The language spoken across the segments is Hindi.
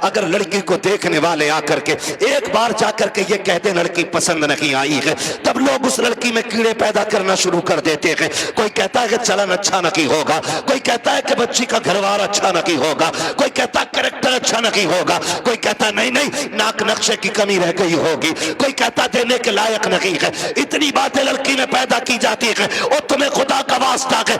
अगर लड़की को देखने वाले आकर के एक बार जाकर के ये कहते लड़की पसंद नहीं आई है, तब लोग उस लड़की में कीड़े पैदा करना शुरू कर देते हैं। कोई कहता है कि चलन अच्छा नहीं होगा, कोई कहता है कि बच्ची का घरवार अच्छा नहीं होगा, कोई कहता है कैरेक्टर अच्छा नहीं होगा, कोई कहता नहीं नहीं नाक नक्शे की कमी रह गई होगी, कोई कहता देने के लायक नहीं है। इतनी बातें लड़की में पैदा की जाती है। और तुम्हें खुदा का वास्ता है,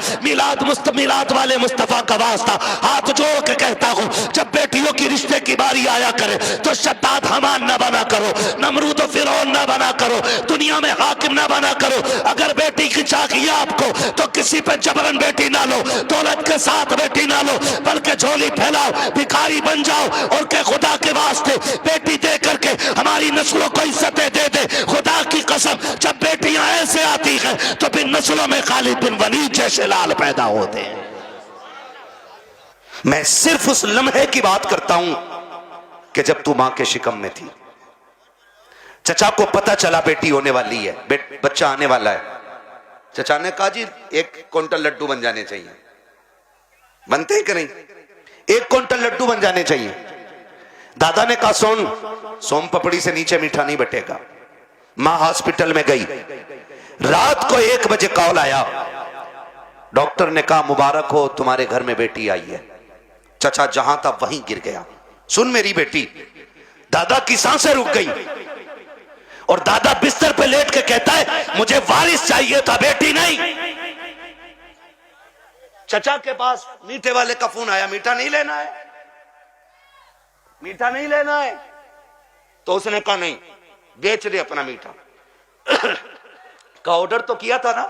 मिलाद वाले मुस्तफा का वास्ता हाथ जोड़ के कहता हूं, जब बेटियों की रिश्ते की बारी आया करे तो शद्दाद हमान न बना करो, नमरूद फिरौन न बना करो, दुनिया में हाकिम न बना करो। अगर बेटी की चाहिए आपको तो किसी पे जबरन बेटी ना लो, दौलत के साथ बेटी ना लो, बल्कि झोली फैलाओ, भिखारी बन जाओ और के खुदा के वास्ते बेटी दे करके हमारी नस्लों को इज्जतें दे दे। खुदा की कसम, जब बेटियां ऐसे आती हैं तो फिर नस्लों में खालिद बिन वलीद जैसे लाल पैदा होते हैं। मैं सिर्फ उस लम्हे की बात करता हूं कि जब तू मां के शिकम में थी, चचा को पता चला बेटी होने वाली है, बच्चा आने वाला है। चचा ने कहा जी 1 क्विंटल लड्डू बन जाने चाहिए। बनते हैं कि नहीं? 1 क्विंटल लड्डू बन जाने चाहिए। दादा ने कहा सोम पपड़ी से नीचे मीठा नहीं बटेगा। मां हॉस्पिटल में गई, रात को 1 बजे कॉल आया, डॉक्टर ने कहा मुबारक हो तुम्हारे घर में बेटी आई है। चचा जहां था वहीं गिर गया। सुन मेरी बेटी, दादा की सांसें रुक गई और दादा बिस्तर पे लेट के कहता है मुझे वारिस चाहिए था, बेटी नहीं। चचा के पास मीठे वाले का फोन आया, मीठा नहीं लेना है, मीठा नहीं लेना है। तो उसने कहा नहीं, बेच दे अपना मीठा। का ऑर्डर तो किया था ना?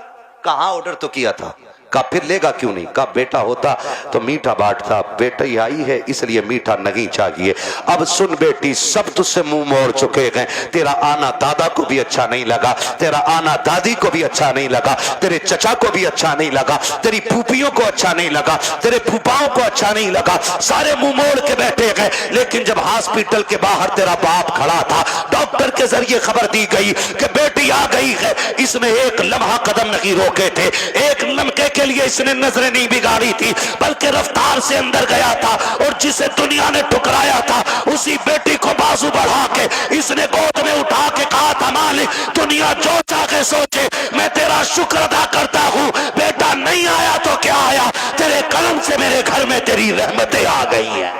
कहां ऑर्डर तो किया था। का फिर लेगा क्यों नहीं? का बेटा होता तो मीठा बांटता, बेटा ही आई है इसलिए मीठा नहीं चाहिए। अब सुन बेटी, सब तुझसे मुंह मोड़ चुके हैं। तेरा आना दादा को भी अच्छा नहीं लगा, तेरा आना दादी को भी अच्छा नहीं लगा, तेरे चचा को भी अच्छा नहीं लगा, तेरी फूफियों को अच्छा नहीं लगा, तेरे फूफाओं को अच्छा नहीं लगा, सारे मुंह मोड़ के बैठे गए। लेकिन जब हॉस्पिटल के बाहर तेरा बाप खड़ा था, डॉक्टर के जरिए खबर दी गई कि बेटी आ गई है, इसमें एक लम्हा कदम नहीं रोके थे, एक लम्हे के लिए इसने नजरें नहीं बिगाड़ी थी, बल्कि रफ्तार से अंदर गया था और जिसे दुनिया ने ठुकराया था उसी बेटी को बाजू बढ़ा के इसने गोद में उठा के कहा था मालिक दुनिया जो चाहे सोचे, मैं तेरा शुक्र अदा करता हूं। बेटा नहीं आया तो क्या आया, तेरे कलम से मेरे घर में तेरी रहमतें आ गई है।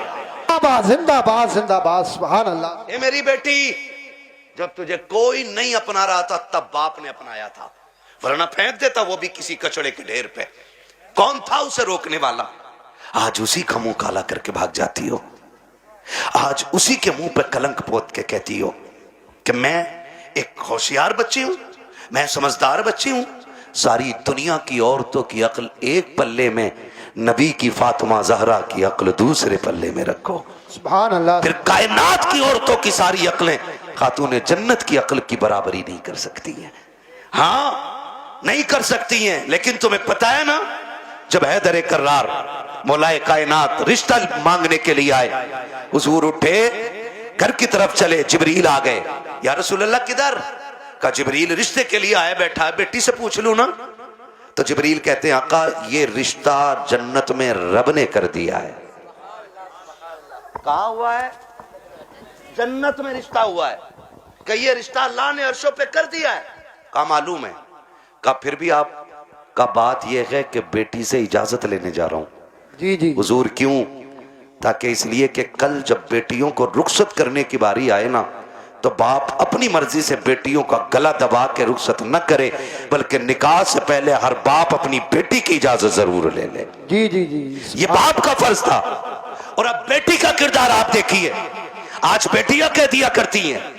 जिंदाबाद जिंदाबाद, सुभान अल्लाह। ये मेरी बेटी, जब तुझे कोई नहीं अपना रहा था तब बाप ने अपनाया था, वरना फेंक देता वो भी किसी कचड़े के ढेर पे। कौन था उसे रोकने वाला? आज उसी का मुंह काला करके भाग जाती हो, आज उसी के मुंह पे कलंक पोत के कहती हो कि मैं एक होशियार बच्ची हूं, मैं समझदार बच्ची हूं। सारी दुनिया की औरतों की अक्ल एक पल्ले में, नबी की फातिमा जहरा की अक्ल दूसरे पल्ले में रखो, सुभान अल्लाह। फिर कायनात की औरतों की सारी अक्लें खातून जन्नत की अक्ल की बराबरी नहीं कर सकती हैं। हाँ नहीं कर सकती हैं। लेकिन तुम्हें पता है ना, जब हैदर कर्रार मौलाए कायनात रिश्ता मांगने के लिए आए, हुजूर उठे घर की तरफ चले, जिब्रील आ गए। या रसूल अल्लाह किधर? का जिब्रील रिश्ते के लिए आया बैठा है, बेटी से पूछ लूं ना। तो जिब्रील कहते हैं आका ये रिश्ता जन्नत में रब ने कर दिया है। कहा हुआ है? जन्नत में रिश्ता हुआ है। कि ये रिश्ता अल्लाह ने अर्शों पे कर दिया है। का मालूम है? का फिर भी आप का बात यह है कि बेटी से इजाजत लेने जा रहा हूं। जी जी हुजूर क्यों? ताकि इसलिए कि कल जब बेटियों को रुखसत करने की बारी आए ना, तो बाप अपनी मर्जी से बेटियों का गला दबा के रुखसत न करे, बल्कि निकाह से पहले हर बाप अपनी बेटी की इजाजत जरूर ले ले। जी जी जी, ये बाप का फर्ज था। और अब बेटी का किरदार आप देखिए। आज बेटियां कह दिया करती हैं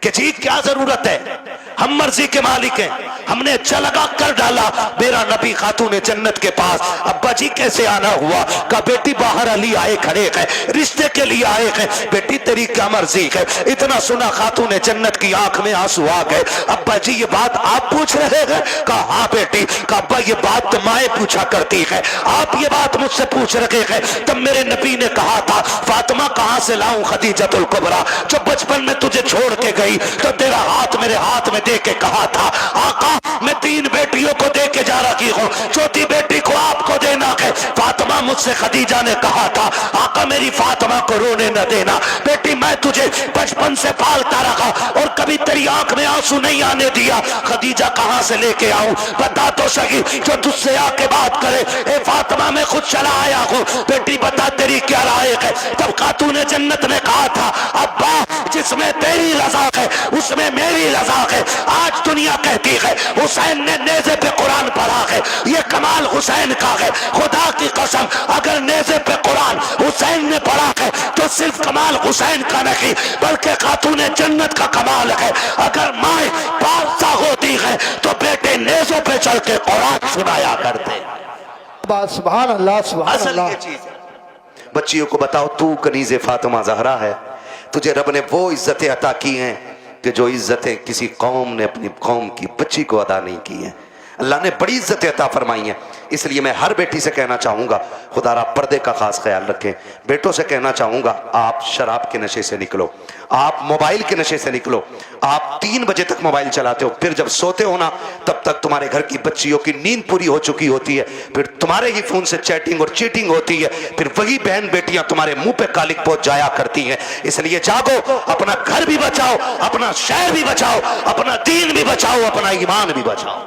कि जी क्या जरूरत है, हम मर्जी के मालिक हैं, हमने अच्छा लगा कर डाला। मेरा नबी खातून जन्नत के पास, अब्बा जी कैसे आना हुआ? का बेटी बाहर अली आए खड़े हैं, रिश्ते के लिए आए हैं। बेटी तेरी क्या मर्जी है? इतना सुना खातून जन्नत की आंख में आंसू आ गए। अब्बा जी ये बात आप पूछ रहे हैं? कहा हाँ बेटी। का अब्बा ये बात तो माए पूछा करती है, आप ये बात मुझसे पूछ रहे हैं। तब मेरे नबी ने कहा था फातिमा कहां से लाऊं खदीजतुल कुबरा, जो बचपन में तुझे छोड़ के गई तो तेरा हाथ मेरे हाथ में दे के कहा था, आका मैं 3 बेटियों को दे के जा रही हूँ, चौथी बेटी को आपको देना है। फातिमा मुझसे खदीजा ने कहा था, आका मेरी फातिमा को रोने न देना, बेटी मैं तुझे बचपन से पालता रहा और कभी तेरी आंख में आंसू नहीं आने दिया। खदीजा कहां से लेके आऊं, बता तो सही, जो तुझसे आके बात करे। ए फातिमा मैं खुद चला आया हूं, बेटी बता तेरी क्या राय है। तब खातून जन्नत ने कहा था, अब्बा जिसमें तेरी रजा है उसमें मेरी रजा है। आज दुनिया कहती है हुसैन ने नेज़े पे कुरान पढ़ा है, ये कमाल हुसैन का है। खुदा की कसम अगर नेज़े पे कुरान हुसैन ने पढ़ा है तो सिर्फ कमाल हुसैन का नहीं बल्कि खातून जन्नत का कमाल है। अगर माए बादशाह होती है तो बेटे नेज़ों पे चल के कुरान सुनाया करते। सुभान अल्लाह सुभान असल अल्लाह। ये चीज है। बच्चियों को बताओ तू कनीज़े फातिमा ज़हरा है, तुझे रब ने वो इज्जतें अता की हैं कि जो इज्जतें किसी कौम ने अपनी कौम की बच्ची को अदा नहीं की हैं। अल्लाह ने बड़ी इज्जतें अता फरमाई हैं। इसलिए मैं हर बेटी से कहना चाहूँगा खुदारा पर्दे का खास ख्याल रखें। बेटों से कहना चाहूँगा आप शराब के नशे से निकलो, आप मोबाइल के नशे से निकलो। आप 3 बजे तक मोबाइल चलाते हो, फिर जब सोते हो ना तब तक तुम्हारे घर की बच्चियों की नींद पूरी हो चुकी होती है, फिर तुम्हारे ही फोन से चैटिंग और चीटिंग होती है, फिर वही बहन बेटियां तुम्हारे मुंह पे कालिक पहुंच जाया करती हैं। इसलिए जागो, अपना घर भी बचाओ, अपना शहर भी बचाओ, अपना दीन भी बचाओ, अपना ईमान भी बचाओ।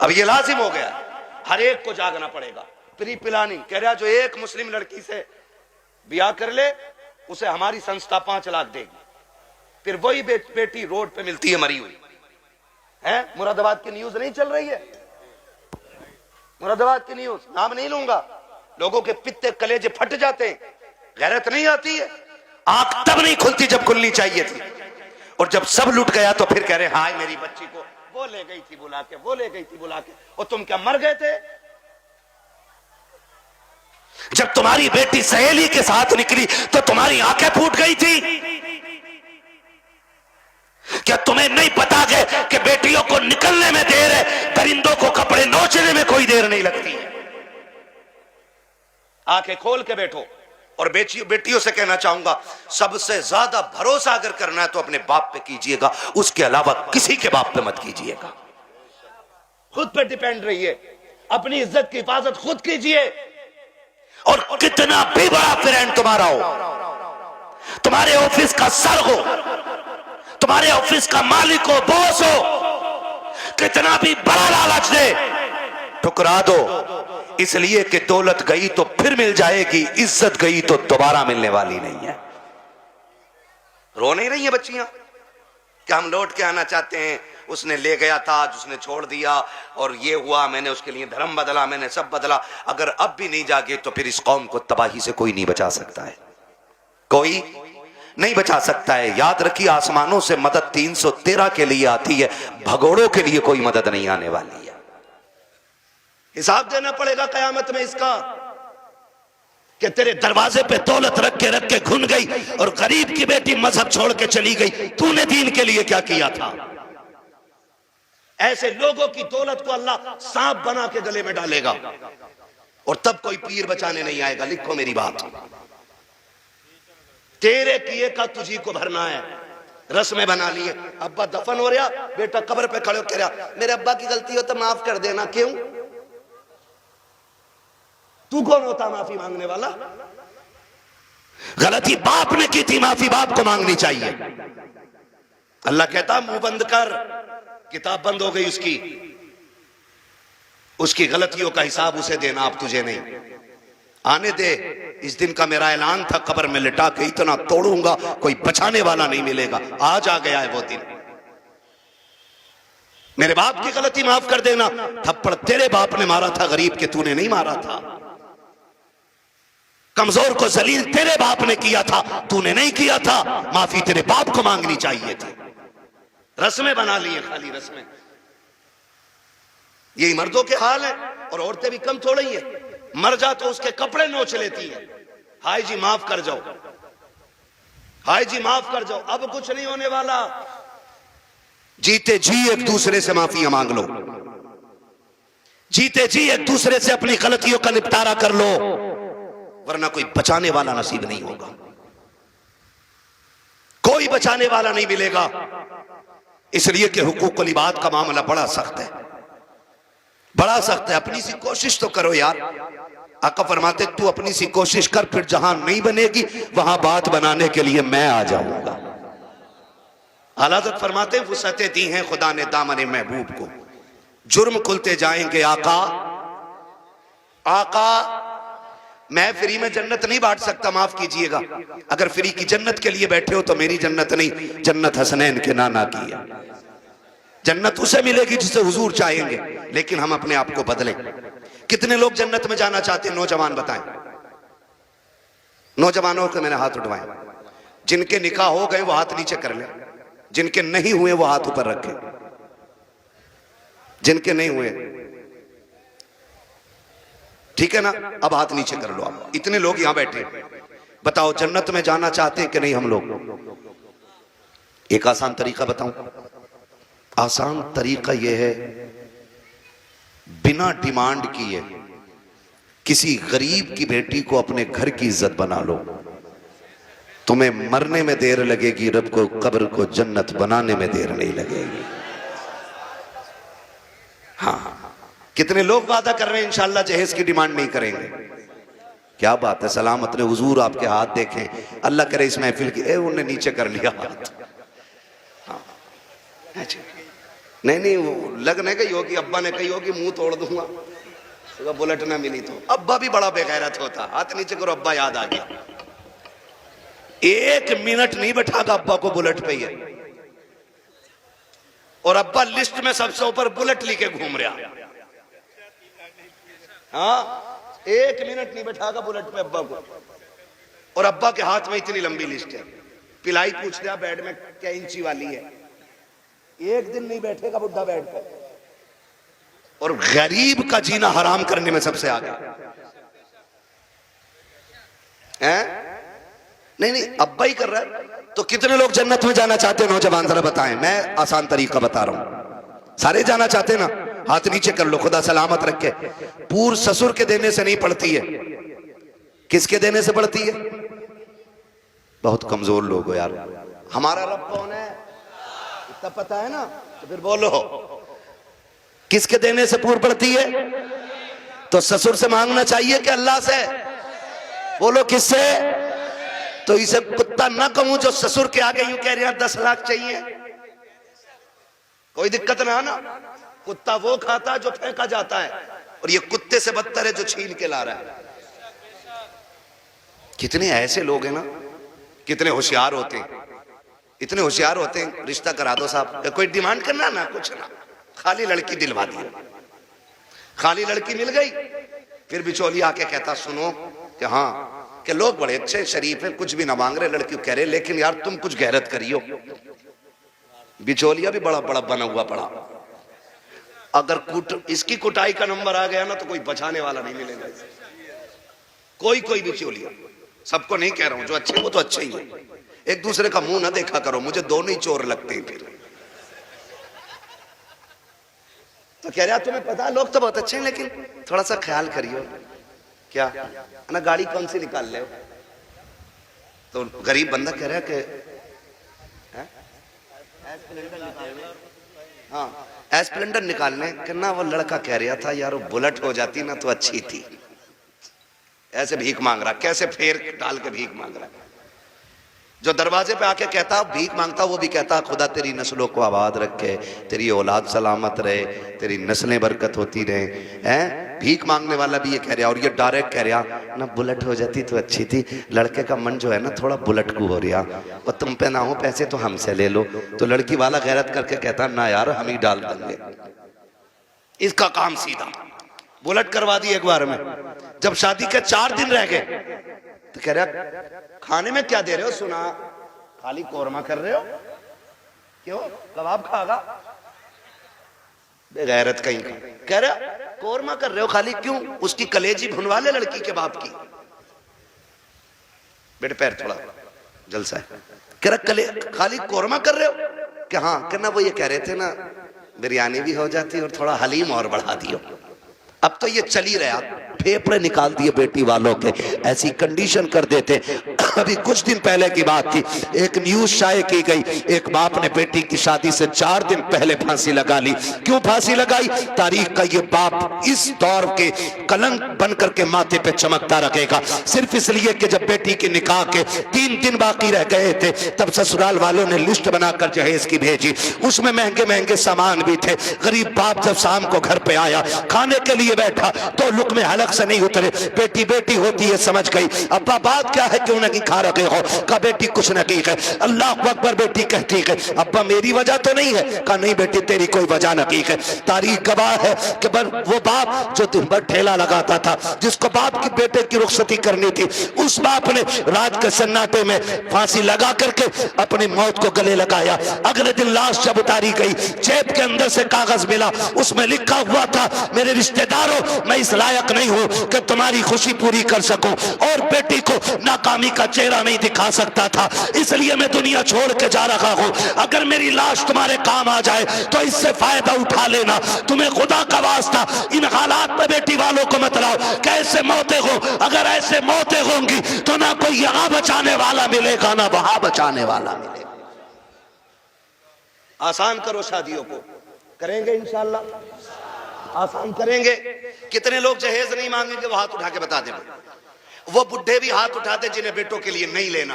अब ये लाजिम हो गया, हर एक को जागना पड़ेगा। प्री प्लानिंग कह रहा, जो एक मुस्लिम लड़की से ब्याह कर ले उसे हमारी संस्था 5 लाख देगी। फिर वही बेटी रोड पे मिलती है मरी हुई है। मुरादाबाद की न्यूज नहीं चल रही है, मुरादाबाद की न्यूज, नाम नहीं लूंगा, लोगों के पित्ते कलेजे फट जाते हैं, गैरत नहीं आती है। आंख तब नहीं खुलती जब खुलनी चाहिए थी, और जब सब लुट गया तो फिर कह रहे हाय मेरी बच्ची को वो ले गई थी बुला के, वो ले गई थी बुला के। और तुम क्या मर गए थे? जब तुम्हारी बेटी सहेली के साथ निकली तो तुम्हारी आंखें फूट गई थी। क्या तुम्हें नहीं पता है कि बेटियों को निकलने में देर है, परिंदों को कपड़े नोचने में कोई देर नहीं लगती है? आंखें खोल के बैठो। और बेटियों से कहना चाहूंगा, सबसे ज्यादा भरोसा अगर करना है तो अपने बाप पे कीजिएगा, उसके अलावा किसी के बाप पे मत कीजिएगा। खुद पे डिपेंड रहिए, अपनी इज्जत की हिफाजत खुद कीजिए। और कितना भी बड़ा फ्रेंड तुम्हारा हो, तुम्हारे ऑफिस का सर हो, तुम्हारे ऑफिस का मालिक हो, बॉस हो, कितना भी बड़ा लालच दे, ठुकरा दो। इसलिए कि दौलत गई तो फिर मिल जाएगी, इज्जत गई तो दोबारा मिलने वाली नहीं है। रो नहीं रही हैं बच्चियां कि हम लौट के आना चाहते हैं, उसने ले गया था, उसने छोड़ दिया, और ये हुआ, मैंने उसके लिए धर्म बदला, मैंने सब बदला। अगर अब भी नहीं जागे तो फिर इस कौम को तबाही से कोई नहीं बचा सकता है, कोई नहीं बचा सकता है। याद रखिए, आसमानों से मदद 313 के लिए आती है, भगोड़ों के लिए कोई मदद नहीं आने वाली है। हिसाब देना पड़ेगा कयामत में इसका कि तेरे दरवाजे पे दौलत रख के घुन गई और गरीब की बेटी मजहब छोड़ के चली गई, तूने दीन के लिए क्या किया था? ऐसे लोगों की दौलत को अल्लाह सांप बना के गले में डालेगा और तब कोई पीर बचाने नहीं आएगा। लिखो मेरी बात, तेरे किए का तुझी को भरना है। रस्में बना लिए, अब्बा दफन हो रहा, बेटा कब्र पे खड़े हो कह रहा मेरे अब्बा की गलती हो तो माफ कर देना। क्यों? तू कौन होता माफी मांगने वाला? गलती बाप ने की थी, माफी बाप को मांगनी चाहिए। अल्लाह कहता मुंह बंद कर, किताब बंद हो गई उसकी गलतियों का हिसाब उसे देना, अब तुझे नहीं। आने दे, इस दिन का मेरा ऐलान था, कब्र में लिटा के इतना तोड़ूंगा कोई बचाने वाला नहीं मिलेगा। आज आ गया है वो दिन। मेरे बाप की गलती माफ कर देना, थप्पड़ तेरे बाप ने मारा था, गरीब के तूने नहीं मारा था। कमजोर को जलील तेरे बाप ने किया था, तूने नहीं किया था। माफी तेरे बाप को मांगनी चाहिए थी। रस्में बना लिए, खाली रस्में। यही मर्दों के हाल है, और औरतें भी कम थोड़ी है। मर जा तो उसके कपड़े नोच लेती है, हाय जी माफ कर जाओ, हाय जी माफ कर जाओ, अब कुछ नहीं होने वाला। जीते जी एक दूसरे से माफियां मांग लो, जीते जी एक दूसरे से अपनी गलतियों का निपटारा कर लो, वरना कोई बचाने वाला नसीब नहीं होगा, कोई बचाने वाला नहीं मिलेगा। इसलिए कि हुकूकुल इबाद का मामला बड़ा सख्त है, बड़ा सख्त है। अपनी सी कोशिश तो करो यार। आका फरमाते तू अपनी सी कोशिश कर, फिर जहां नहीं बनेगी वहां बात बनाने के लिए मैं आ जाऊंगा। आला हज़रत फरमाते वुसअतें दी हैं खुदा ने दामन महबूब को, जुर्म खुलते जाएंगे आका। आका मैं फ्री में जन्नत नहीं बांट सकता, माफ कीजिएगा। अगर फ्री की जन्नत के लिए बैठे हो तो मेरी जन्नत नहीं, जन्नत हसनैन के नाना की है। जन्नत उसे मिलेगी जिसे हुजूर चाहेंगे, लेकिन हम अपने आप को बदलें। कितने लोग जन्नत में जाना चाहते हैं? नौजवान बताएं। नौजवानों को मैंने हाथ उठवाएं। जिनके निकाह हो गए वो हाथ नीचे कर लें, जिनके नहीं हुए वो हाथ ऊपर रखें। जिनके नहीं हुए ठीक है ना, अब हाथ नीचे कर लो। आप इतने लोग यहां बैठे, बताओ जन्नत में जाना चाहते हैं कि नहीं हम लोग? एक आसान तरीका बताऊं। आसान तरीका यह है, बिना डिमांड किए किसी गरीब की बेटी को अपने घर की इज्जत बना लो। तुम्हें मरने में देर लगेगी, रब को कब्र को जन्नत बनाने में देर नहीं लगेगी। हाँ, कितने लोग वादा कर रहे हैं इंशाअल्लाह जहेज की डिमांड नहीं करेंगे। क्या बात है, सलामत ने हुजूर आपके हाथ देखें, अल्लाह करे इस महफिल की। उन्होंने नीचे कर लिया हाथ। हाँ। नहीं वो लगने गई होगी, अब्बा ने कही होगी मुंह तोड़ दूंगा तो बुलेट ना मिली तो। अब्बा भी बड़ा बेगैरत होता, हाथ नीचे करो, अब्बा याद आ गया। 1 मिनट नहीं बैठागा अब्बा को बुलेट पे ही, और अब्बा लिस्ट में सबसे ऊपर बुलेट लेके घूम रहा। हाँ, 1 मिनट नहीं बैठागा बुलेट पे अब्बा को, और अब्बा के हाथ में इतनी लंबी लिस्ट है। पिलाई पूछ लिया बेड में क्या इंची वाली है, 1 दिन नहीं बैठेगा बुढ़ा बेड पे। और गरीब का जीना हराम करने में सबसे आगे हैं? नहीं अब्बा ही कर रहा है। तो कितने लोग जन्नत में जाना चाहते हैं? नौजवान जरा बताएं। मैं आसान तरीका बता रहा हूं। सारे जाना चाहते हैं ना? हाथ नीचे कर लो, खुदा सलामत रखे। पूर ससुर के देने से नहीं पड़ती है, किसके देने से पड़ती है? बहुत कमजोर लोग हो यार। हमारा रब कौन है इतना पता है ना? तो फिर बोलो किसके देने से पूर पड़ती है? तो ससुर से मांगना चाहिए कि अल्लाह से? बोलो किससे? तो इसे कुत्ता ना कहूं जो ससुर के आगे यूं कह रहे हैं 10 लाख चाहिए। कोई दिक्कत ना ना, कुत्ता वो खाता जो फेंका जाता है, और ये कुत्ते से बदतर है जो छीन के ला रहा है। कितने ऐसे लोग हैं ना, कितने होशियार होते हैं, इतने होशियार होते हैं। रिश्ता करा दो साहब, कोई डिमांड करना ना, कुछ ना, खाली लड़की दिलवा दी। खाली लड़की मिल गई, फिर बिचौलिया आके कहता सुनो कि हाँ कि लोग बड़े अच्छे शरीफ हैं, कुछ भी ना मांग रहे, लड़की कह रहे लेकिन यार तुम कुछ गैरत करियो। बिचौलिया भी बड़ा बड़ा बना हुआ पड़ा। अगर इसकी कुटाई का नंबर आ गया ना तो कोई बचाने वाला नहीं मिलेगा। कोई बिचौलिया, सबको नहीं कह रहा हूं, जो अच्छे वो तो अच्छे ही है। एक दूसरे का मुंह ना देखा करो, मुझे दोनों ही चोर लगते हैं। फिर तो कह रहा तुम्हें पता है लोग तो बहुत अच्छे हैं, लेकिन थोड़ा सा ख्याल करियो। क्या ना, गाड़ी कौन सी निकाल ले? तो गरीब बंदा कह रहा है कि हाँ एस्प्लेंडर निकालने करना। वो लड़का कह रहा था यार वो बुलेट हो जाती ना तो अच्छी थी। ऐसे भीख मांग रहा, कैसे फेर डाल के भीख मांग रहा। जो दरवाजे पे आके कहता भीख मांगता, वो भी कहता खुदा तेरी नस्लों को आबाद रखे, तेरी औलाद सलामत रहे, तेरी नस्लें बरकत होती रहे। हैं? भीख मांगने वाला भी ये कह रहा, और ये डायरेक्ट कह रहा ना बुलेट हो जाती तो अच्छी थी। लड़के का मन जो है ना थोड़ा बुलेट को हो रहा, और तुम पे ना हो पैसे तो हमसे ले लो। तो लड़की वाला गैरत करके कहता ना यार हम ही डाल देंगे। इसका काम सीधा, बुलेट करवा दी एक बार में। जब शादी के 4 दिन रह गए तो कह रहा खाने में क्या दे रहे हो? सुना खाली कोरमा कर रहे हो, क्यों कबाब खागा? बेगैरत कहीं का। कह रहा कोरमा कर रहे हो खाली, क्यों? उसकी कलेजी भुनवा ले लड़की के बाप की। बेटे पैर थोड़ा जलसा है। कह रहा खाली कोरमा कर रहे हो क्या? हाँ कहना वो ये कह रहे थे ना बिरयानी भी हो जाती और थोड़ा हलीम और बढ़ा दियो। अब तो ये चल ही रहा, फेफड़े निकाल दिए बेटी वालों के, ऐसी कंडीशन कर देते। अभी कुछ दिन पहले की बात थी, एक न्यूज शाये की गई, एक बाप ने बेटी की शादी से 4 दिन पहले फांसी लगा ली। क्यों फांसी लगाई? तारीख का ये बाप इस दौर के कलंक बन करके माथे पे चमकता रखेगा, सिर्फ इसलिए कि जब बेटी के निकाह के 3 दिन बाकी रह गए थे तब ससुराल वालों ने लिस्ट बनाकर जहेज की भेजी। उसमें महंगे महंगे सामान भी थे। गरीब बाप जब शाम को घर पे आया, खाने के लिए बैठा तो लुक़्मे हलक से नहीं उतरे। बेटी बेटी होती है समझ गई। अब्बा बात क्या है, क्यों नहीं खा रहे हो? कहा बेटी कुछ नहीं है। अल्लाह अकबर बेटी कहती है अब्बा मेरी वजह तो नहीं है? कहा नहीं बेटी तेरी कोई वजह नहीं है। तारीख गवाह है कि वो बाप जो दिन भर ठेला लगाता था, जिसको बाप की बेटे की रुखसती करनी थी, उस बाप ने रात के सन्नाटे में फांसी लगा करके अपनी मौत को गले लगाया। अगले दिन लाश जब उतारी गई, जेब के अंदर से कागज मिला, उसमें लिखा हुआ था मेरे रिश्तेदारों, मैं इस लायक नहीं हूं कि तुम्हारी खुशी पूरी कर सकूं और बेटी को नाकामी का चेहरा नहीं दिखा सकता था, इसलिए मैं दुनिया छोड़ के जा रहा हूं। अगर मेरी लाश तुम्हारे काम आ जाए तो इससे फायदा उठा लेना। तुम्हें खुदा का वास्ता इन हालात में बेटी वालों को मत लाओ। कैसे मौतें हो, अगर ऐसे मौतें होंगी तो ना कोई यहां बचाने वाला मिलेगा ना वहां बचाने वाला मिलेगा। आसान करो शादियों को, करेंगे इंशाअल्लाह, आसान करेंगे। कितने लोग जहेज नहीं मांगेंगे वो हाथ उठा के बता दें। वो बुढ़े भी हाथ उठाते जिन्हें बेटों के लिए नहीं लेना।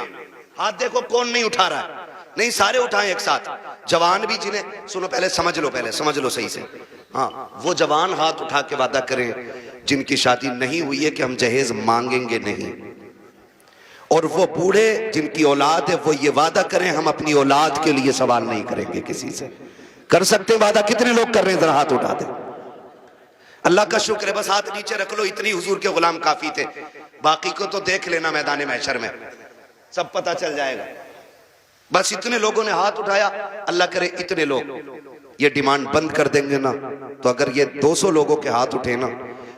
हाथ देखो कौन नहीं उठा रहा है। नहीं सारे उठाएं एक साथ। जवान भी जिन्हें, सुनो पहले समझ लो सही से। हाँ, वो जवान हाथ उठा के वादा करें जिनकी शादी नहीं हुई है कि हम जहेज मांगेंगे नहीं। और वो बूढ़े जिनकी औलाद है वो ये वादा करें हम अपनी औलाद के लिए सवाल नहीं करेंगे किसी से। कर सकते हैं वादा? कितने लोग कर रहे हैं? जरा हाथ उठा दें। अल्लाह का शुक्र है, बस हाथ नीचे रख लो, इतनी हुजूर के गुलाम काफी थे। बाकी को तो देख लेना मैदान महशर में, सब पता चल जाएगा। बस इतने लोगों ने हाथ उठाया। अल्लाह करे इतने लोग ये डिमांड बंद कर देंगे ना, तो अगर ये 200 लोगों के हाथ उठे ना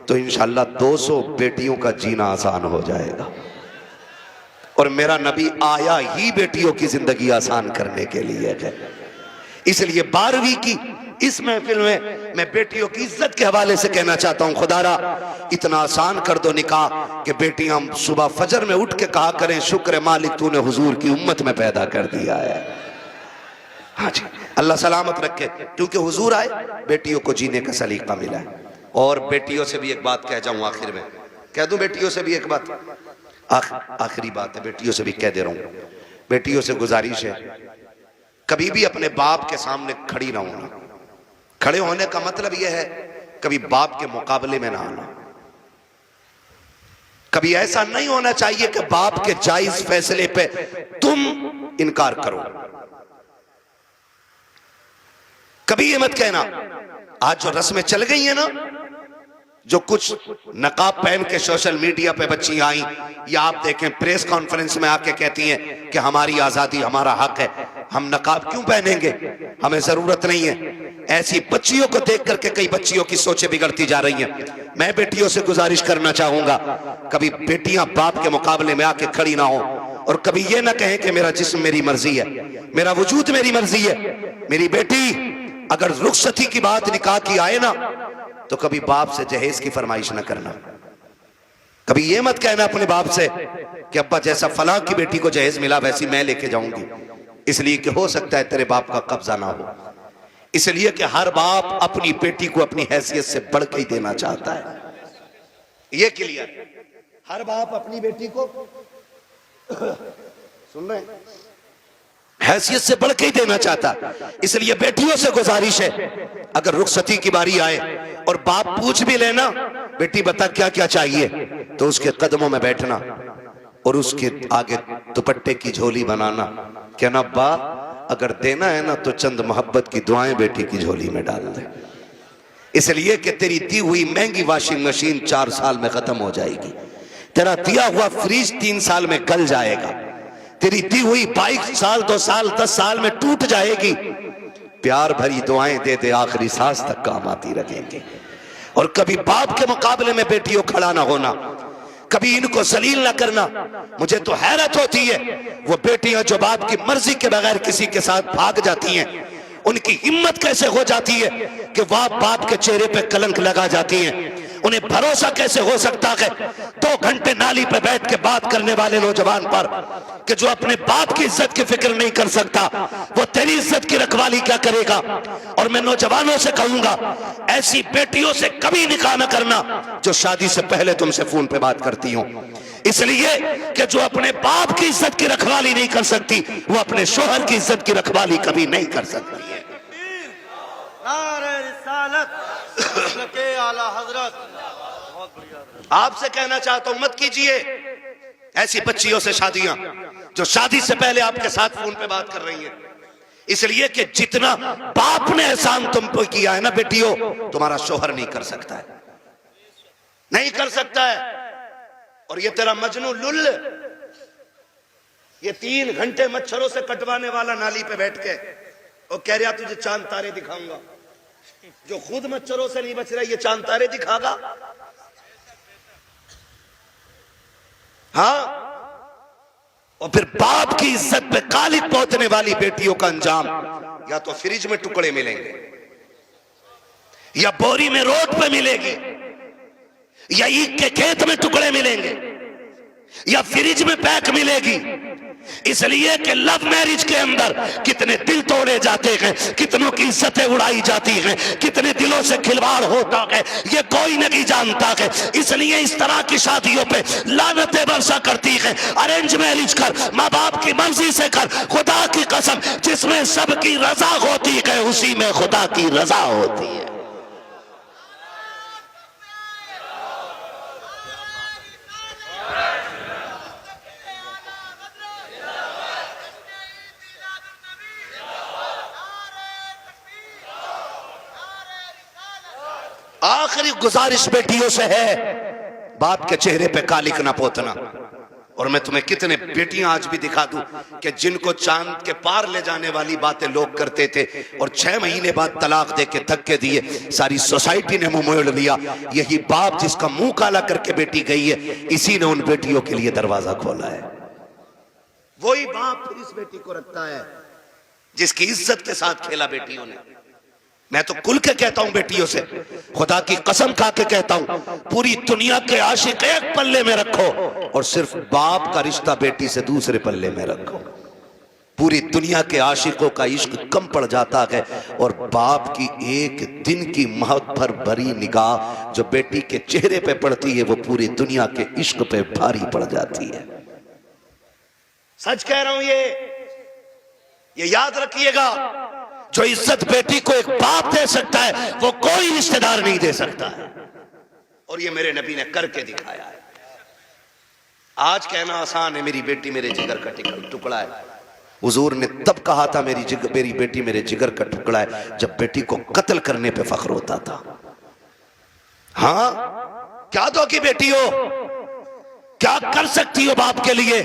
तो इंशाल्लाह 200 बेटियों का जीना आसान हो जाएगा। और मेरा नबी आया ही बेटियों की जिंदगी आसान करने के लिए है। इसलिए 12वीं की इस महफिल में मैं बेटियों की इज्जत के हवाले से कहना चाहता हूं, खुदारा इतना आसान कर दो निकाह कि बेटियां सुबह फजर में उठ के कहा करें शुक्र मालिक तूने हुजूर की उम्मत में पैदा कर दिया है। हाँ जी, अल्लाह सलामत रखे, क्योंकि हुजूर आए बेटियों को जीने का सलीका मिला है। और बेटियों से भी एक बात कह जाऊं आखिर में, कह दूं बेटियों से भी एक बात, आखिरी बात है, बेटियों से भी कह दे रहा हूं। बेटियों से गुजारिश है कभी भी अपने बाप के सामने खड़ी ना होना। खड़े होने का मतलब यह है कभी बाप के मुकाबले में ना आना। कभी ऐसा नहीं होना चाहिए कि बाप के जायज फैसले पे तुम इनकार करो। कभी ये मत कहना। आज जो रस्में चल गई है ना, जो कुछ नकाब पहन के सोशल मीडिया पे बच्ची आई, या आप देखें प्रेस कॉन्फ्रेंस में आके कहती हैं कि हमारी आजादी हमारा हक है, हम नकाब क्यों पहनेंगे, हमें जरूरत नहीं है। ऐसी बच्चियों को देख करके कई बच्चियों की सोचें बिगड़ती जा रही हैं। मैं बेटियों से गुजारिश करना चाहूंगा कभी बेटियां बाप के मुकाबले में आके खड़ी ना हो, और कभी ये ना कहें कि मेरा जिस्म मेरी मर्जी है, मेरा वजूद मेरी मर्जी है। मेरी बेटी अगर रुखसती की बात निकाह की आए ना तो कभी बाप से जहेज की फरमाइश ना करना। कभी ये मत कहना अपने बाप से कि अब्बा जैसा फलां की बेटी को जहेज मिला वैसी मैं लेके जाऊंगी, इसलिए कि हो सकता है तेरे बाप का कब्जा ना हो। इसलिए कि हर बाप अपनी बेटी को अपनी हैसियत से बढ़ के ही देना चाहता है। ये क्लियर, हर बाप अपनी बेटी को सुन रहे हैं, हैसियत से बढ़ के ही देना चाहता। इसलिए बेटियों से गुजारिश है अगर रुखसती की बारी आए और बाप पूछ भी लेना बेटी बता क्या क्या चाहिए, तो उसके कदमों में बैठना और उसके आगे दुपट्टे की झोली बनाना, कहना अब्बा अगर देना है ना तो चंद मोहब्बत की दुआएं बेटी की झोली में डाल दे, इसलिए कि तेरी दी हुई महंगी वॉशिंग मशीन 4 साल में खत्म हो जाएगी, तेरा दिया हुआ फ्रिज 3 साल में गल जाएगा, तेरी दी हुई बाइक 1 साल 2 साल 10 साल में टूट जाएगी। प्यार भरी दुआएं दे दे आखिरी सांस तक काम आती रहेंगे। और कभी बाप के मुकाबले में बेटियों खड़ा ना होना, कभी इनको जलील ना करना। मुझे तो हैरत होती है वो बेटियां जो बाप की मर्जी के बगैर किसी के साथ भाग जाती हैं, उनकी हिम्मत कैसे हो जाती है कि वह बाप के चेहरे पे कलंक लगा जाती हैं। उन्हें भरोसा कैसे हो सकता है 2 घंटे नाली पे बैठ के बात करने वाले नौजवान पर कि जो अपने बाप की इज्जत की फिक्र नहीं कर सकता, वो तेरी इज्जत की रखवाली क्या करेगा। और मैं नौजवानों से कहूंगा, ऐसी बेटियों से कभी निकाह न करना जो शादी से पहले तुमसे फोन पे बात करती हो, इसलिए कि जो अपने बाप की इज्जत की रखवाली नहीं कर सकती, वो अपने शोहर की इज्जत की रखवाली कभी नहीं कर सकती है। नारे रिसालत के आला हजरत। बहुत बढ़िया। आपसे कहना चाहता हूं, मत कीजिए ऐसी बच्चियों से शादियां जो शादी से पहले आपके साथ फोन पे बात कर रही हैं, इसलिए कि जितना बाप ने एहसान तुम पे किया है ना बेटियों, तुम्हारा शोहर नहीं कर सकता है, नहीं कर सकता है। और ये तेरा मजनू लुल, ये 3 घंटे मच्छरों से कटवाने वाला नाली पे बैठ के और कह रहा तुझे चांद तारे दिखाऊंगा, जो खुद मच्छरों से नहीं बच रहा ये चांद तारे दिखागा। हाँ, और फिर बाप की इज्जत पे कालिक पोतने वाली बेटियों का अंजाम या तो फ्रिज में टुकड़े मिलेंगे, या बोरी में रोड पे मिलेगी, या ईख के खेत में टुकड़े मिलेंगे, या फ्रिज में पैक मिलेगी। इसलिए कि लव मैरिज के अंदर कितने दिल तोड़े जाते हैं, कितनों की इज्जतें उड़ाई जाती हैं, कितने दिलों से खिलवाड़ होता है, ये कोई नहीं जानता है। इसलिए इस तरह की शादियों पे लानतें बरसा करती है। अरेंज मैरिज कर, माँ बाप की मर्जी से कर, खुदा की कसम जिसमें सबकी रजा होती है उसी में खुदा की रजा होती है। आखिरी गुजारिश बेटियों से है, बाप के चेहरे पे कालिक ना पोतना। और मैं तुम्हें कितने बेटियां आज भी दिखा दूं कि जिनको चांद के पार ले जाने वाली बातें लोग करते थे और 6 महीने बाद तलाक दे के धक्के दिए, सारी सोसाइटी ने मुंह मोड़ लिया। यही बाप जिसका मुंह काला करके बेटी गई है, इसी ने उन बेटियों के लिए दरवाजा खोला है। वही बाप फिर इस बेटी को रखता है जिसकी इज्जत के साथ खेला बेटियों ने। मैं तो खुल के कहता हूं बेटियों से, खुदा की कसम खा के कहता हूं, पूरी दुनिया के आशिक एक पल्ले में रखो और सिर्फ बाप का रिश्ता बेटी से दूसरे पल्ले में रखो। पूरी दुनिया के आशिकों का इश्क कम पड़ जाता है और बाप की एक दिन की महत्व भरी निगाह जो बेटी के चेहरे पे पड़ती है, वो पूरी दुनिया के इश्क पे भारी पड़ जाती है। सच कह रहा हूं, ये याद रखिएगा, जो इज्जत बेटी को एक बाप दे सकता है वो कोई रिश्तेदार नहीं दे सकता है। और ये मेरे नबी ने करके दिखाया है। आज कहना आसान है, मेरी बेटी मेरे जिगर का टुकड़ा है। हुजूर ने तब कहा था मेरी बेटी मेरे जिगर का टुकड़ा है, जब बेटी को कत्ल करने पे फख्र होता था। हाँ, क्या दोगी बेटी हो, क्या कर सकती हो बाप के लिए,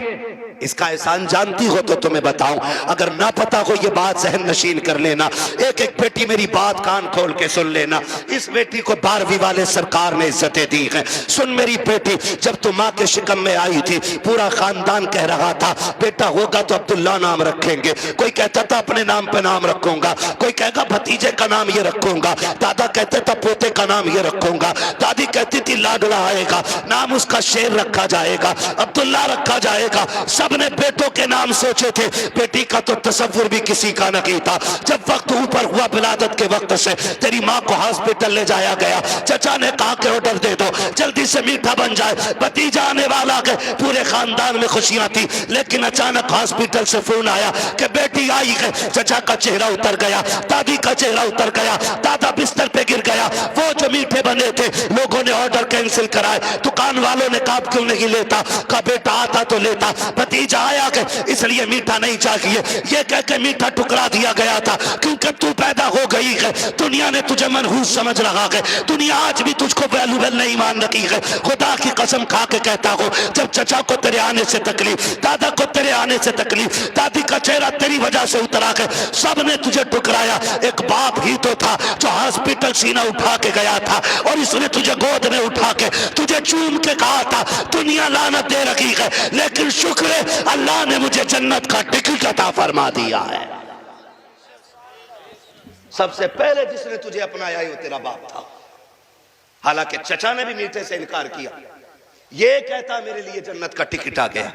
इसका एहसान जानती हो तो तुम्हें बताऊं। अगर ना पता हो ये बात जहन नशीन कर लेना। एक एक बेटी मेरी बात कान खोल के सुन लेना। इस बेटी को 12वीं वाले सरकार ने इज्जतें दी हैं। सुन मेरी बेटी, जब तू माँ के शिकम में आई थी, पूरा खानदान कह रहा था बेटा होगा तो अब्दुल्ला नाम रखेंगे। कोई कहता था अपने नाम पे नाम रखूंगा, कोई कहेगा भतीजे का नाम ये रखूंगा, दादा कहते था पोते का नाम ये रखूंगा, दादी कहती थी लाडला आएगा, नाम उसका शेर रखा जाएगा, अब्दुल्ला रखा जाएगा। सबने बेटों के नाम सोचे थे, बेटी का तो तसव्वुर भी किसी का नहीं था। जब वक्त ऊपर हुआ विलादत के वक्त से, तेरी माँ को हॉस्पिटल ले जाया गया। चचा ने कहा कि ऑर्डर दे दो, जल्दी से मीठा बन जाए, भतीजा आने वाला है। पूरे खानदान में खुशियां थी, लेकिन अचानक हॉस्पिटल से फोन आया कि बेटी आई है। चचा का चेहरा उतर गया, दादी का चेहरा उतर गया, दादा बिस्तर पे गिर गया। वो जो मीठे बने थे, लोगों ने ऑर्डर कैंसिल कराए। दुकान वालों ने कहा क्यों नहीं लेता, कहा बेटा आता तो लेता, भतीजा आया कि इसलिए मीठा नहीं चाहिए। ये कह के मीठा टुकड़ा दिया गया था, क्योंकि तू पैदा हो गई है। दुनिया ने तुझे मनहूस समझ रहा है, दुनिया आज भी तुझको वैल्यूबल नहीं मान रही है। खुदा की कसम खा के कहता हूं, जब चचा को तेरे आने से तकलीफ, दादा को तेरे आने से तकलीफ, दादी का चेहरा तेरी वजह से उतरा है, सब ने तुझे टुकराया। एक बाप ही तो था जो हॉस्पिटल सीना उठा के गया था और इसने तुझे गोद में उठा के तुझे चूम के कहा था दुनिया लानत दे रखी है, लेकिन शुक्र है अल्लाह ने मुझे जन्नत का टिकट अता फरमा दिया है। सबसे पहले जिसने तुझे अपनाया वो तेरा बाप था। हालांकि चचा ने भी मीठे से इनकार किया। ये कहता मेरे लिए जन्नत का टिकट आ गया,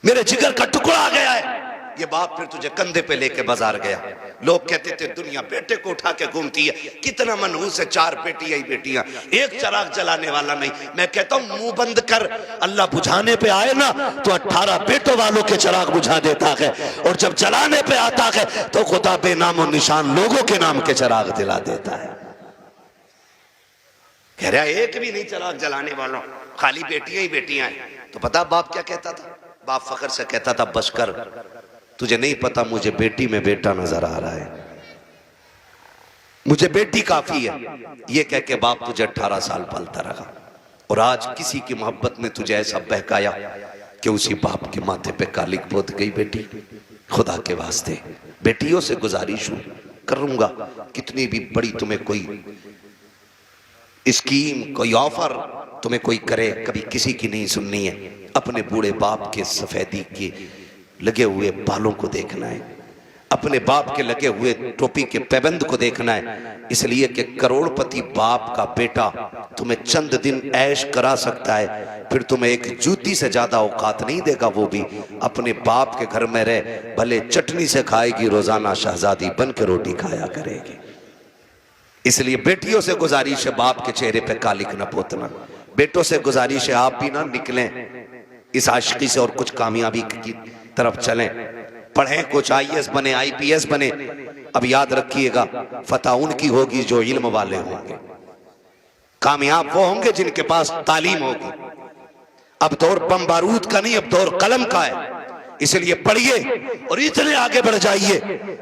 मेरे जिगर का टुकड़ा आ गया है। ये बाप फिर तुझे कंधे पे लेके बाजार गया। लोग कहते थे दुनिया बेटे को उठा के घूमती है, कितना मनहूस है, 4 बेटियां ही बेटियां, एक चिराग जलाने वाला नहीं। मैं कहता हूं मुंह बंद कर, अल्लाह बुझाने पे आए ना तो 18 बेटों वालों के चिराग बुझा देता है, और जब जलाने पे आता है तो खुदा बेनामो निशान लोगों के नाम के चिराग दिला देता है। कह रहा एक भी नहीं चिराग जलाने वालों, खाली बेटियां ही बेटियां हैं। तो पता बाप क्या कहता था? बाप फखर से कहता था बस कर, तुझे नहीं पता मुझे बेटी में बेटा नजर आ रहा है, मुझे बेटी काफी है। ये कह के बाप तुझे 18 साल पालता रहा, और आज किसी की मोहब्बत ने तुझे ऐसा बहकाया कि उसी बाप के माथे पे कालिक पोत गई बेटी। खुदा के वास्ते बेटियों से गुजारिश हूं, करूंगा कितनी भी बड़ी तुम्हें कोई स्कीम, कोई ऑफर तुम्हें कोई करे, कभी किसी की नहीं सुननी है। अपने बूढ़े बाप के सफेदी के लगे हुए बालों को देखना है, अपने बाप के लगे हुए टोपी के पैबंद को देखना है, इसलिए कि करोड़पति बाप का बेटा तुम्हें चंद दिन ऐश करा सकता है, फिर तुम्हें एक जूती से ज्यादा औकात नहीं देगा। वो भी अपने बाप के घर में रहे, भले चटनी से खाएगी, रोजाना शहजादी बन के रोटी खाया करेगी। इसलिए बेटियों से गुजारिश है बाप के चेहरे पे कालिक न पोतना। बेटों से गुजारिश है आप भी ना निकलें इस आशिकी से और कुछ कामयाबी की तरफ चलें, पढ़ें, कुछ IAS बने, IPS बने। अब याद रखिएगा फतह उनकी होगी जो इल्म वाले होंगे, कामयाब वो होंगे जिनके पास तालीम होगी। अब दौर बम बारूद का नहीं, अब दौर कलम का है। इसलिए पढ़िए और इतने आगे बढ़ जाइए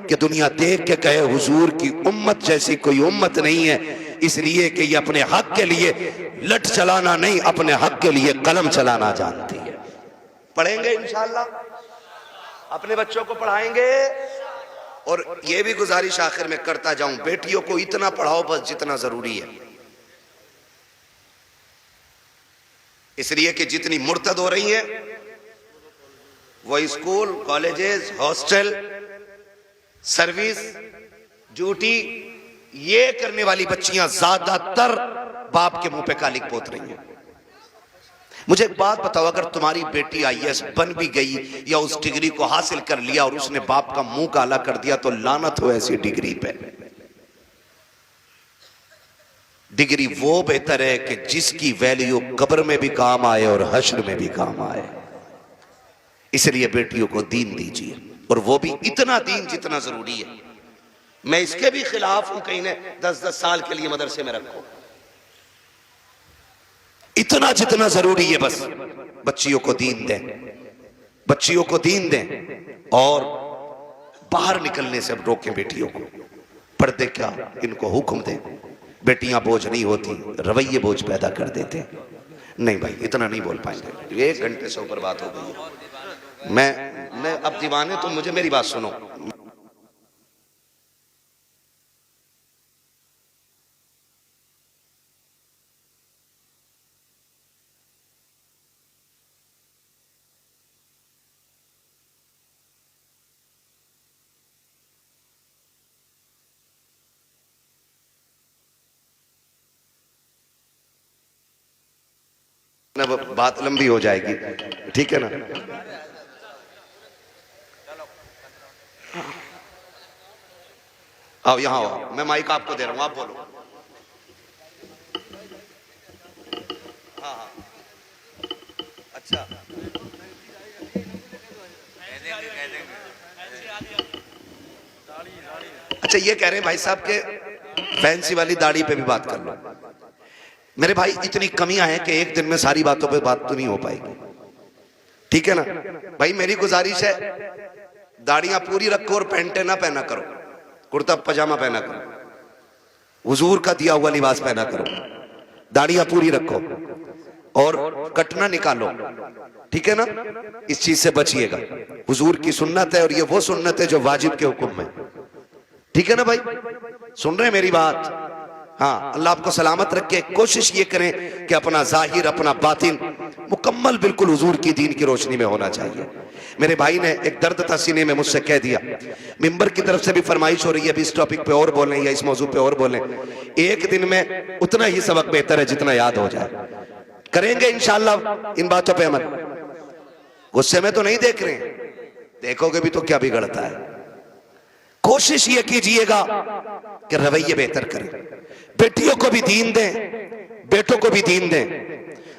कि दुनिया देख के कहे हुजूर की उम्मत जैसी कोई उम्मत नहीं है। इसलिए कि ये अपने हक के लिए लठ चलाना नहीं, अपने हक के लिए कलम चलाना जानती है। पढ़ेंगे इंशाअल्लाह, अपने बच्चों को पढ़ाएंगे। और ये भी गुजारिश आखिर में करता जाऊं, बेटियों को इतना पढ़ाओ बस जितना जरूरी है। इसलिए कि जितनी मुर्तद हो रही हैं वो school, colleges, hostel, service, duty, ये करने वाली बच्चियां ज्यादातर बाप के मुंह पे कालिक पोत रही हैं। मुझे एक बात बताओ, अगर तुम्हारी बेटी IAS बन भी गई या उस डिग्री को हासिल कर लिया और उसने बाप का मुंह काला कर दिया, तो लानत हो ऐसी डिग्री पे। डिग्री वो बेहतर है कि जिसकी वैल्यू कब्र में भी काम आए और हश्र में भी काम आए। इसलिए बेटियों को दीन दीजिए, और वो भी इतना दीन जितना जरूरी है। मैं इसके भी खिलाफ हूं कहीं ने 10-10 साल के लिए मदरसे में रखो, इतना जितना जरूरी है बस बच्चियों को दीन दें, बच्चियों को दीन दें। और बाहर निकलने से रोकें बेटियों को, पर्दे क्या इनको हुक्म दें। बेटियां बोझ नहीं होती, रवैये बोझ पैदा कर देते। नहीं भाई इतना नहीं बोल पाएंगे, 1 घंटे से ऊपर बात हो गई है। मैं अब दीवाने, तुम मुझे मेरी बात सुनो। बात लंबी हो जाएगी, ठीक है ना? आओ यहां आओ, मैं माइक आपको दे रहा हूं, आप बोलो। हाँ हाँ अच्छा, अच्छा ये कह रहे हैं भाई साहब के फैंसी वाली दाढ़ी पे भी बात कर लो। मेरे भाई इतनी कमियां हैं कि एक दिन में सारी बातों पे बात तो नहीं हो पाएगी, ठीक है ना भाई? मेरी गुजारिश है दाढ़ियां पूरी रखो और पैंटे ना पहना करो, कुर्ता पजामा पहना करो, हुजूर का दिया हुआ लिबास पहना करो, दाढ़ियां पूरी रखो और कटना निकालो, ठीक है ना? इस चीज से बचिएगा। हुजूर की सुन्नत है और ये वो सुन्नत है जो वाजिब के हुक्म में, ठीक है ना भाई? सुन रहे हैं मेरी बात? हाँ, अल्लाह आपको सलामत रखे। कोशिश ये करें कि अपना जाहिर अपना बातिन मुकम्मल बिल्कुल हुजूर की दीन की रोशनी में होना चाहिए। मेरे भाई ने एक दर्द था सीने में, मुझसे कह दिया, मिंबर की तरफ से भी फरमाइश हो रही है अभी इस टॉपिक पे और बोलें या इस मौजू पे और बोलें। एक दिन में उतना ही सबक बेहतर है जितना याद हो जाए। करेंगे इंशाअल्लाह इन बातों पे अमल। गुस्से में तो नहीं देख रहे हैं, देखोगे भी तो क्या बिगड़ता है। कोशिश ये कीजिएगा कि रवैये बेहतर करें, बेटियों को भी दीन दें, बेटों को भी दीन दें,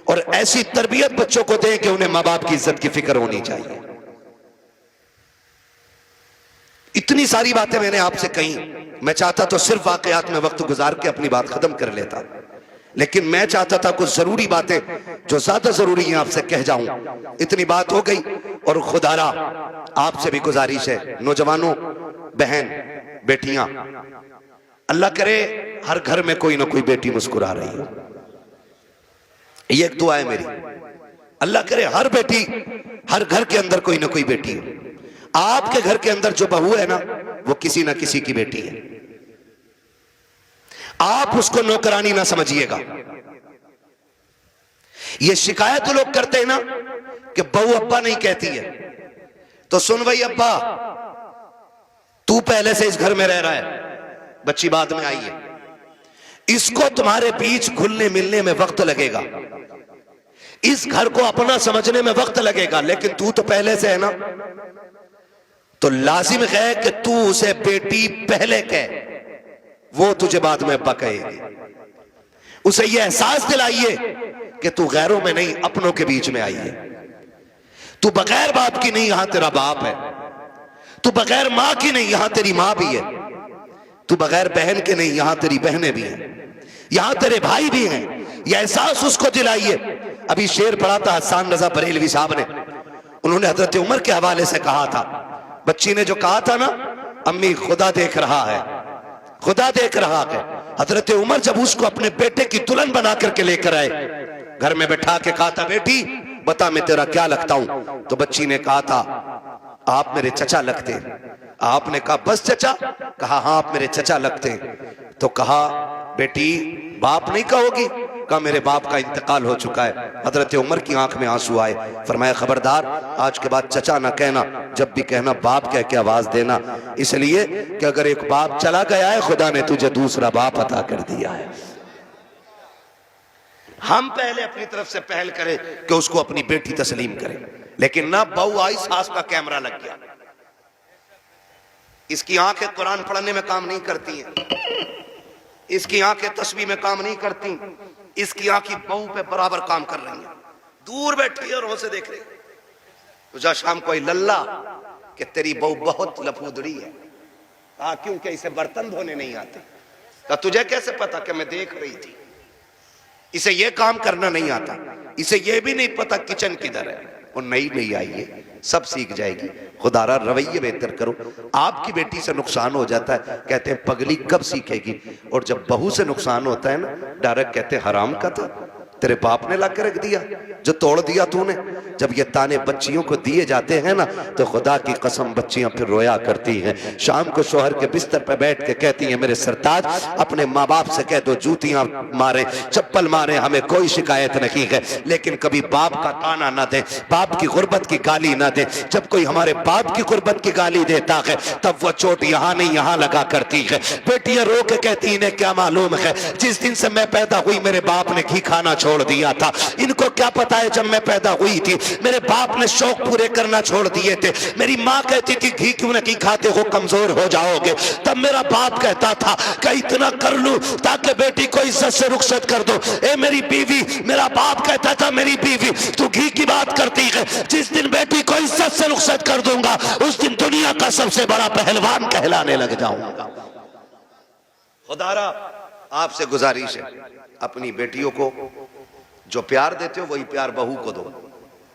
और ऐसी तरबियत बच्चों को दें कि उन्हें माँ बाप की इज्जत की फिक्र होनी चाहिए। इतनी सारी बातें मैंने आपसे कही, मैं चाहता तो सिर्फ वाकयात में वक्त गुजार के अपनी बात खत्म कर लेता, लेकिन मैं चाहता था कुछ जरूरी बातें जो ज्यादा जरूरी हैं आपसे कह जाऊं। इतनी बात हो गई, और खुदारा आपसे भी गुजारिश है, नौजवानों, बहन, बेटियां, अल्लाह करे हर घर में कोई ना कोई बेटी मुस्कुरा रही हो। ये एक दुआ है मेरी, अल्लाह करे हर बेटी, हर घर के अंदर कोई ना कोई बेटी हो। आपके घर के अंदर जो बहू है ना, वो किसी ना किसी की बेटी है। आप उसको नौकरानी ना समझिएगा। ये शिकायत तो लोग करते हैं ना कि बहू अब्बा नहीं कहती है, तो सुन भाई अब्बा, तू पहले से इस घर में रह रहा है, बच्ची बाद में आई है, इसको तुम्हारे बीच घुलने मिलने में वक्त लगेगा, इस घर को अपना समझने में वक्त लगेगा, लेकिन तू तो पहले से है ना, तो लाजिम है कि तू उसे बेटी पहले कह, वो तुझे बाद में अब्बा कहेगी। उसे यह एहसास दिलाइए कि तू गैरों में नहीं, अपनों के बीच में आई है। तू बगैर बाप की नहीं, यहां तेरा बाप है। तू बगैर मां की नहीं, यहां तेरी मां भी है। तू बगैर बहन के नहीं, यहां तेरी बहनें भी हैं, यहां तेरे भाई भी हैं। यह एहसास उसको दिलाइए। अभी शेर पढ़ा था हसन रजा बरेलवी साहब ने, उन्होंने हजरत उमर के हवाले से कहा था, बच्ची ने जो कहा था ना, अम्मी खुदा देख रहा है, खुदा देख रहा है। हजरत उमर जब उसको अपने बेटे की दुल्हन बना करके लेकर आए, घर में बैठा के कहा था, बेटी बता मैं तेरा क्या लगता हूं? तो बच्ची ने कहा था, आप मेरे चचा लगते। आपने कहा बस चचा? कहा हाँ आप मेरे चचा लगते। तो कहा बेटी बाप नहीं कहोगी? कहा मेरे बाप का इंतकाल हो चुका है। हजरत उमर की आंख में आंसू आए, फरमाया खबरदार आज के बाद चचा ना कहना, जब भी कहना बाप कह के आवाज देना, इसलिए कि अगर एक बाप चला गया है, खुदा ने तुझे दूसरा बाप अता कर दिया है। हम पहले अपनी तरफ से पहल करें कि उसको अपनी बेटी तस्लीम करें, लेकिन ना बहू आई, सास का कैमरा लग गया। इसकी आंखें कुरान पढ़ने में काम नहीं करती हैं, इसकी आंखें तस्बीह में काम नहीं करती, इसकी आंखें बहू पे बराबर काम कर रही हैं, दूर बैठी है और से देख रही। तुझा शाम कोई लल्ला कि तेरी बहू बहुत लफूदड़ी है। कहा क्योंकि इसे बर्तन धोने नहीं आते। कहा तुझे कैसे पता? कि मैं देख रही थी, इसे ये काम करना नहीं आता, इसे ये भी नहीं पता किचन किधर है। और नई नई आई है, सब सीख जाएगी। खुदारा रवैये बेहतर करो। आपकी बेटी से नुकसान हो जाता है, कहते हैं पगली कब सीखेगी, और जब बहू से नुकसान होता है ना, डायरेक्ट कहते हैं हराम का था, तेरे बाप ने ला के रख दिया, जो तोड़ दिया तूने। जब ये ताने बच्चियों को दिए जाते हैं ना, तो खुदा की कसम बच्चियां फिर रोया करती हैं। शाम को शोहर के बिस्तर पर बैठ के कहती हैं, मेरे सरताज अपने माँ बाप से कह दो जूतियां मारे, चप्पल मारे, हमें कोई शिकायत नहीं है, लेकिन कभी बाप का ताना ना दे, बाप की गुर्बत की गाली ना दे। जब कोई हमारे बाप की गुर्बत की गाली देता है, तब वो चोट यहाँ नहीं यहाँ लगा करती है। बेटियां रो के कहती, इन्हें क्या मालूम है, जिस दिन से मैं पैदा हुई मेरे बाप ने घी खाना छोड़ दिया था। इनको क्या पता है जब मैं पैदा हुई थी मेरे बाप ने शौक पूरे करना छोड़ दिए थे। मेरी माँ कहती थी घी क्यों नहीं खाते हो, कमजोर हो जाओगे। तब मेरा बाप कहता था कि इतना कर लूं ताकि बेटी को इज्जत से रुखसत कर दो। ए मेरी बीवी, मेरा बाप कहता था मेरी बीवी तू घी की बात करती है, जिस दिन बेटी को इज्जत से रुखसत कर दूंगा उस दिन दुनिया का सबसे बड़ा पहलवान कहलाने लग जाऊंगा। खुदारा आपसे गुजारिश है, अपनी बेटियों को जो प्यार देते हो वही प्यार बहू को दो।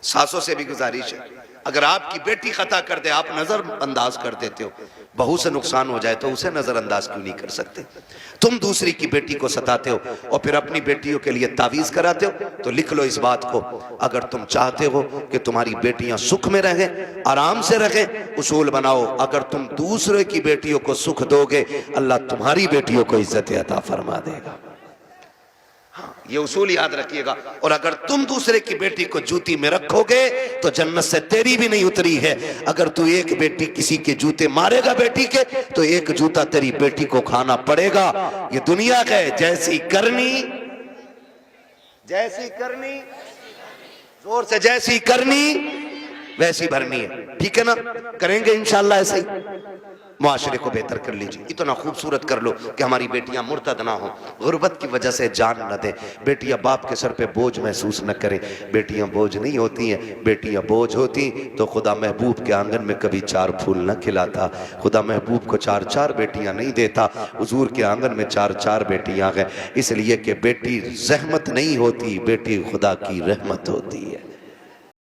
सासों से भी गुजारिश है, अगर आपकी बेटी खता कर दे आप नजरअंदाज कर देते हो, बहू से नुकसान हो जाए तो उसे नजरअंदाज क्यों नहीं कर सकते? तुम दूसरी की बेटी को सताते हो और फिर अपनी बेटियों के लिए तावीज कराते हो, तो लिख लो इस बात को, अगर तुम चाहते हो कि तुम्हारी बेटियां सुख में रहें, आराम से रहें, उसूल बनाओ, अगर तुम दूसरे की बेटियों को सुख दोगे, अल्लाह तुम्हारी बेटियों को इज्जत अता फरमा देगा। हाँ, ये उसूल याद रखिएगा। और अगर तुम दूसरे की बेटी को जूती में रखोगे तो जन्नत से तेरी भी नहीं उतरी है। अगर तू एक बेटी किसी के जूते मारेगा बेटी के, तो एक जूता तेरी बेटी को खाना पड़ेगा। ये दुनिया का है, जैसी करनी जोर से, जैसी करनी वैसी भरनी है। ठीक है ना? करेंगे इंशाल्लाह ऐसे ही, मुआशरे को बेहतर कर लीजिए। इतना खूबसूरत कर लो कि हमारी बेटियां मुर्तद ना हो, गुर्बत की वजह से जान न दे। बेटियां बाप के सर पे बोझ महसूस न करें। बेटियां बोझ नहीं होती हैं, बेटियां बोझ होती तो खुदा महबूब के आंगन में कभी 4 फूल न खिलाता। खुदा महबूब को 4-4 बेटियां नहीं देता, हुजूर के आंगन में 4-4 बेटियां हैं। इसलिए कि बेटी रहमत नहीं होती, बेटी खुदा की रहमत होती है।